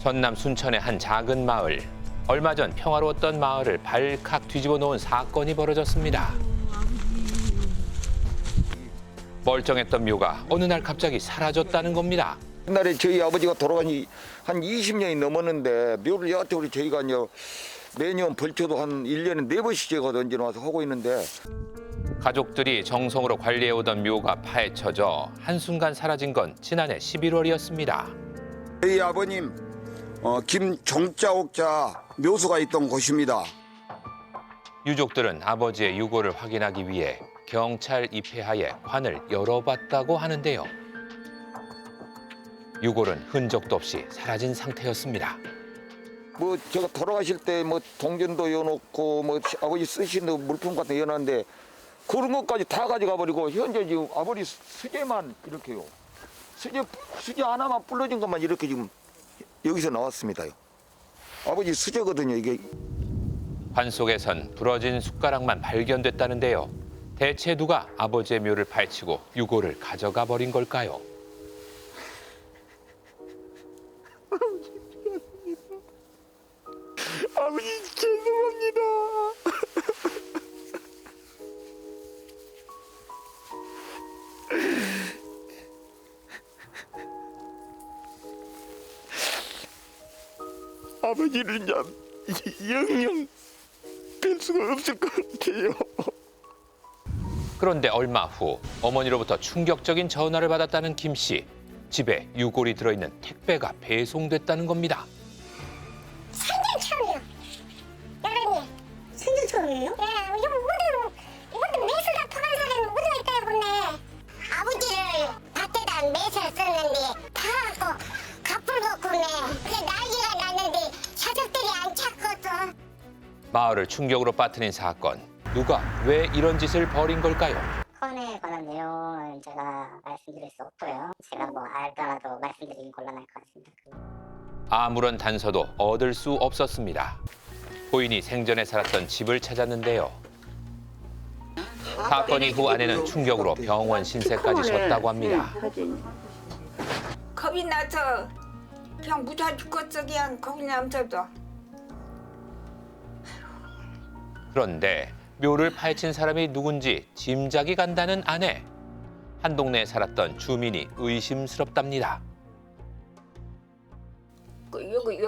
전남 순천의 한 작은 마을. 얼마 전 평화로웠던 마을을 발칵 뒤집어 놓은 사건이 벌어졌습니다. 멀쩡했던 묘가 어느 날 갑자기 사라졌다는 겁니다. 옛날에 저희 아버지가 돌아간 지 한 20년이 넘었는데 묘를 여태 우리 저희가 이제 매년 벌초도 한 1년에 4번씩 제가 던져놔서 하고 있는데 가족들이 정성으로 관리해오던 묘가 파헤쳐져 한순간 사라진 건 지난해 11월이었습니다. 저희 아버님 김종자옥자 묘소가 있던 곳입니다. 유족들은 아버지의 유고를 확인하기 위해 경찰 입회하에 관을 열어봤다고 하는데요. 유골은 흔적도 없이 사라진 상태였습니다. 뭐 제가 돌아가실 때 뭐 동전도 여놓고 뭐 아버지 쓰시는 물품 같은 거 여놨는데 그런 것까지 다 가져가 버리고 현재 지금 아버지 수제만 이렇게요. 수제 하나만 불러진 것만 이렇게 지금 여기서 나왔습니다요. 아버지 수제거든요 이게. 관 속에선 부러진 숟가락만 발견됐다는데요. 대체 누가 아버지의 묘를 파헤치고 유골을 가져가 버린 걸까요? 아버지 죄송합니다. 아버지는 영영 뵐 수가 없을 것 같아요. 그런데 얼마 후 어머니로부터 충격적인 전화를 받았다는 김 씨. 집에 유골이 들어있는 택배가 배송됐다는 겁니다. 생전처럼요. 여러분이. 생전처럼요? 예, 이것도 매수가 포간 사람이 어디가 있다요, 본네. 아버지를 밭에다 매수를 썼는데 다 갖고 갚을 갖고 네. 그게 난리가 났는데 자식들이 안 찾거든. 마을을 충격으로 빠뜨린 사건. 누가 왜 이런 짓을 벌인 걸까요? 건에 관한 내용은 제가 말씀드릴 수 없고요. 제가 뭐 알더라도 말씀드리긴 곤란할 것 같습니다. 아무런 단서도 얻을 수 없었습니다. 고인이 생전에 살았던 집을 찾았는데요. 사건 이후 아내는 충격으로 병원 신세까지 졌다고 합니다. 겁이 나서 그냥 무자 죽겠어. 그냥 겁이 나면서도. 그런데 묘를 파헤친 사람이 누군지 짐작이 간다는 아내. 한 동네에 살았던 주민이 의심스럽답니다. 여기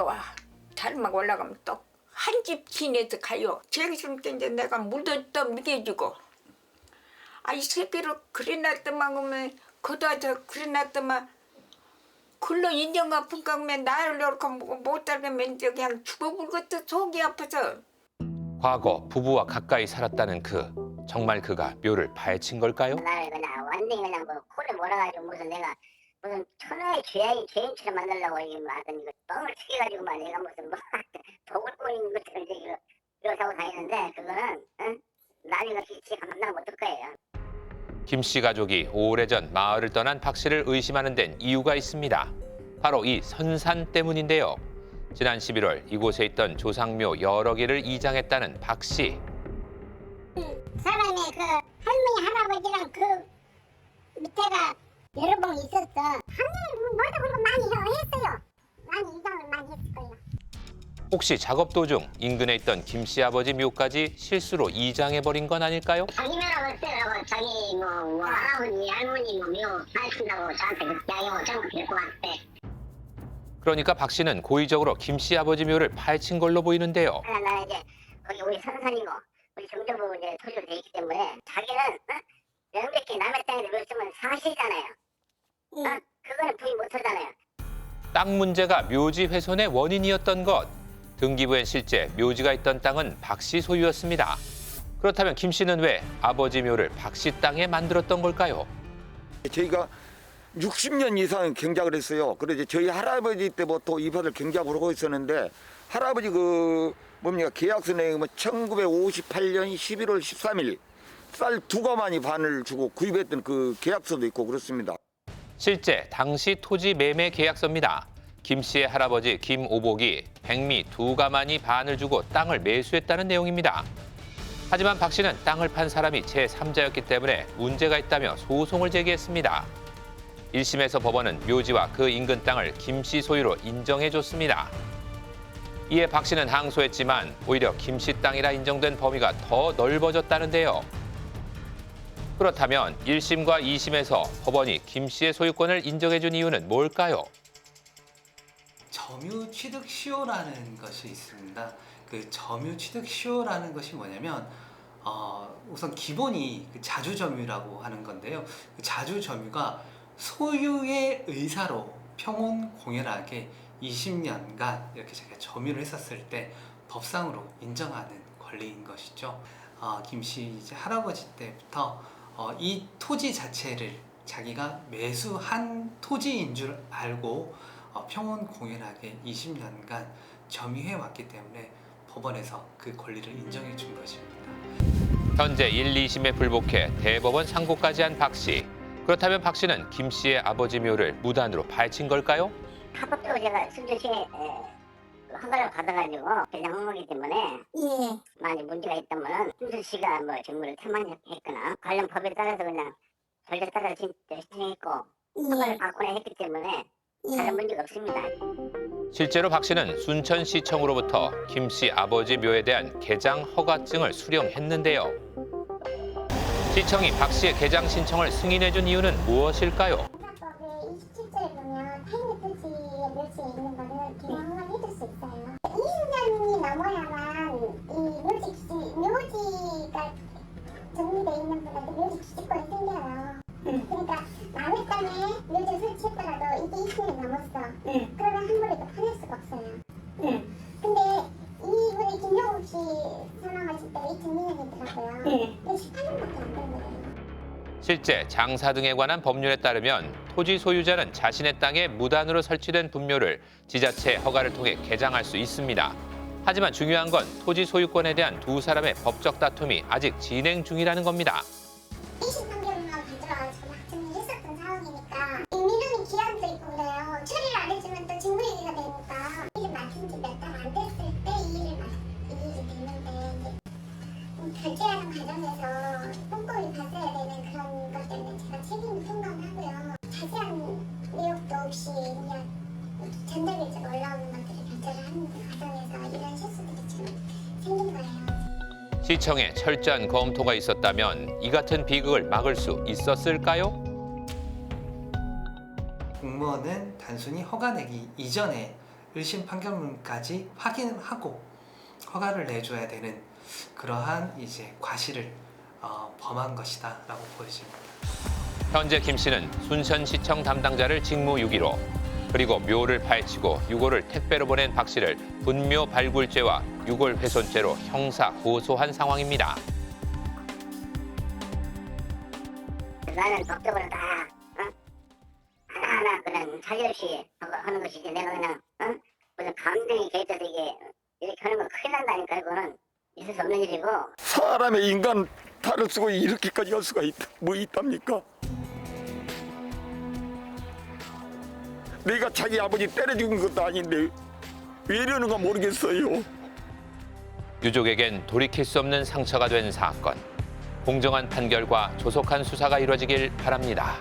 다리막 올라가면 또 한 집 지내서 가요. 제일 싫은 게 이제 내가 물도 또 먹여주고. 이 새끼를 그래놨더만 오면 거다서 그래놨더만 글로 인정 아픈 거면 나를 이렇게 못 따르면 그냥 죽어버리겠다. 속이 아파서. 과거 부부와 가까이 살았다는 정말 그가 묘를 파헤친 걸까요? 나를 그냥 완전히 그냥 뭐 코를 몰아가지고 무슨 내가 무슨 천하의 죄인처럼 만들려고 이게 뭐 하여튼 이거 뻥을 튀겨가지고 막 내가 무슨 뭐 독을 꼬이는 것처럼 이제 이렇게 하고 다니는데 그거는 남이가 지가 만나면 어떨 거예요. 김 씨 가족이 오래전 마을을 떠난 박 씨를 의심하는 데는 이유가 있습니다. 바로 이 선산 때문인데요. 지난 11월 이곳에 있던 조상묘 여러 개를 이장했다는 박 씨. 사람의 그 할머니 할아버지랑 그 밑에가 여러 번 있었어. 한년에 뭐도 그렇고 많이 했어요. 많이 이장을 많이 했을 거예요. 혹시 작업 도중 인근에 있던 김 씨 아버지 묘까지 실수로 이장해버린 건 아닐까요? 자기 묘라고 했더라고 자기 뭐 할아버지 할머니 묘 파헤친다고 저한테 그렇게 이야기하고 전부 데리고 왔대. 그러니까 박 씨는 고의적으로 김 씨 아버지 묘를 파헤친 걸로 보이는데요. 나는 이제 거기 우리 선산이고 우리 정정부 이제 토지로 돼 있기 때문에 자기는 명백히 남의 땅에 묘 쓰면 사실이잖아요. 그거는 부인 못하잖아요. 땅 문제가 묘지 훼손의 원인이었던 것. 등기부엔 실제 묘지가 있던 땅은 박 씨 소유였습니다. 그렇다면 김 씨는 왜 아버지 묘를 박 씨 땅에 만들었던 걸까요? 저희가 60년 이상 경작을 했어요. 그래서 저희 할아버지 때부터 이 밭을 경작을 하고 있었는데 할아버지 계약서 내용은 1958년 11월 13일 쌀 2가마니 반을 주고 구입했던 그 계약서도 있고 그렇습니다. 실제 당시 토지 매매 계약서입니다. 김 씨의 할아버지 김오복이 백미 2가마니 반을 주고 땅을 매수했다는 내용입니다. 하지만 박 씨는 땅을 판 사람이 제3자였기 때문에 문제가 있다며 소송을 제기했습니다. 1심에서 법원은 묘지와 그 인근 땅을 김 씨 소유로 인정해줬습니다. 이에 박 씨는 항소했지만 오히려 김 씨 땅이라 인정된 범위가 더 넓어졌다는데요. 그렇다면 1심과 2심에서 법원이 김 씨의 소유권을 인정해준 이유는 뭘까요? 점유 취득 시효라는 것이 있습니다. 그 점유 취득 시효라는 것이 뭐냐면 우선 기본이 그 자주점유라고 하는 건데요. 그 자주점유가 소유의 의사로 평온공연하게 20년간 이렇게 자기가 점유를 했었을 때 법상으로 인정하는 권리인 것이죠. 김 씨 이제 할아버지 때부터 이 토지 자체를 자기가 매수한 토지인 줄 알고 평온공연하게 20년간 점유해 왔기 때문에 법원에서 그 권리를 인정해 준 것입니다. 현재 1, 2심에 불복해 대법원 상고까지 한 박 씨. 그렇다면 박 씨는 김 씨의 아버지 묘를 무단으로 파헤친 걸까요? 합법적으로 제가 순천시에 허가를 받아가지고 개장 항목이기 때문에 만약 문제가 있다면 순천시가 뭐 정보를 태만했거나 관련 법에 따라서 그냥 절차에 따라서 신청했고 허가를 받거나 했기 때문에 다른 문제가 없습니다. 실제로 박 씨는 순천시청으로부터 김 씨 아버지 묘에 대한 개장 허가증을 수령했는데요. 시청이 박 씨의 개장 신청을 승인해준 이유는 무엇일까요? 민사법의 27조에 보면 타인의 토지에 묘지에 있는 거는 개장을 해줄 수 있어요. 20년이 넘어야만 이 묘지가 정리돼 있는 분한테 묘지 기지권이 생겨요. 그러니까 남의 땅에 묘지를 설치했더라도 이게 20년이 넘었어. 그러면 함부로 파낼 수가 없어요. 근데 이분이 김영욱 씨 사망하실 때가 2002년이더라고요. 18년밖에 안 된 거예요. 실제 장사 등에 관한 법률에 따르면 토지 소유자는 자신의 땅에 무단으로 설치된 분묘를 지자체 허가를 통해 개장할 수 있습니다. 하지만 중요한 건 토지 소유권에 대한 두 사람의 법적 다툼이 아직 진행 중이라는 겁니다. 1심 판결만 가져와가지고 막 정리했었던 상황이니까 민원이 기한도 있고 그래요. 처리를 안 해주면 또 증거유기가 되니까 일을 맡은 지 몇 달 안 됐을 때 이 일이 됐는데 이제 결제하는 과정에서 꼼꼼히 봤어야 되는 그런 것 때문에 제가 책임을 통감하고요. 자세한 내용도 없이 그냥 전자결제가 올라오는 것들을 결제를 하는 과정에서 이런 실수들이 지금 생긴 거예요. 시청에 철저한 검토가 있었다면 이 같은 비극을 막을 수 있었을까요? 공무원은 단순히 허가 내기 이전에 1심 판결문까지 확인하고 허가를 내줘야 되는 그러한 이제 과실을 범한 것이다라고 보여집니다. 현재 김 씨는 순천시청 담당자를 직무유기로 그리고 묘를 파헤치고 유골을 택배로 보낸 박 씨를 분묘 발굴죄와 유골 훼손죄로 형사 고소한 상황입니다. 나는 법적으로 다 하나하나 그냥 차질 없이 하는 것이지 내가 그냥 무슨 감정이 개입돼서 이게 이렇게 하는 건 큰일 난다니까. 이거는 있을 수 없는 일이고. 사람의 인간 탈을 쓰고 이렇게까지 할 수가 있답니까? 내가 자기 아버지 때려 죽은 것도 아닌데 왜 이러는가 모르겠어요. 유족에겐 돌이킬 수 없는 상처가 된 사건. 공정한 판결과 조속한 수사가 이루어지길 바랍니다.